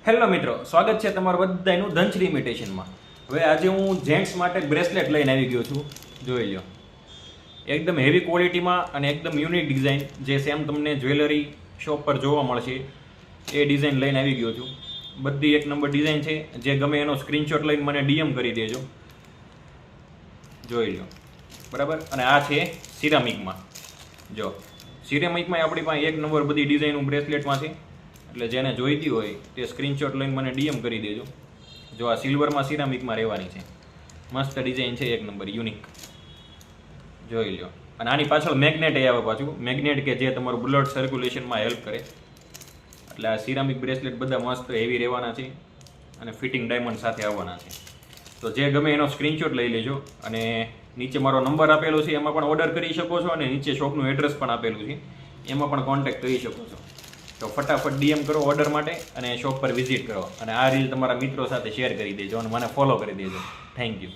Hello મિત્રો, સ્વાગત છે તમારું બધાનું ધનશ્રી ઇમિટેશનમાં. હવે આજે હું જેન્ટ્સ માટે બ્રેસલેટ લઈને આવી ગયો છું. જોઈ લો, એકદમ હેવી ક્વોલિટીમાં અને એકદમ યુનિક ડિઝાઇન જે સેમ તમને જ્વેલરી શોપ પર જોવા મળશે એ ડિઝાઇન લઈને આવી ગયો છું. બધી એક નંબર ડિઝાઇન છે. જે ગમે એનો સ્ક્રીનશોટ લઈને મને ડીએમ કરી દેજો. જોઈ લો, બરાબર. અને આ છે સિરામિકમાં. જો સિરામિકમાં આપણી પાસે એક નંબર બધી ડિઝાઇન બ્રેસલેટમાં છે. એટલે જેને જોઈતી હોય તે સ્ક્રીનશોટ લઈને મને ડીએમ કરી દેજો. જો આ સિલ્વરમાં સિરામિકમાં રહેવાની છે. મસ્ત ડિઝાઇન છે, એક નંબર યુનિક. જોઈ લો. અને આની પાછળ મેગ્નેટ આવે પાછું, મેગ્નેટ કે જે તમારું બ્લડ સર્ક્યુલેશનમાં હેલ્પ કરે. એટલે આ સિરામિક બ્રેસલેટ બધા મસ્ત હેવી રહેવાના છે અને ફિટિંગ ડાયમંડ સાથે આવવાના છે. તો જે ગમે એનો સ્ક્રીનશોટ લઈ લેજો. અને નીચે મારો નંબર આપેલો છે, એમાં પણ ઓર્ડર કરી શકો છો. અને નીચે શોપનું એડ્રેસ પણ આપેલું છે, એમાં પણ કોન્ટેક્ટ કરી શકો છો. તો ફટાફટ ડીએમ કરો ઓર્ડર માટે અને શોપ પર વિઝિટ કરો. અને આ રીલ તમારા મિત્રો સાથે શેર કરી દેજો અને મને ફોલો કરી દેજો. Thank you.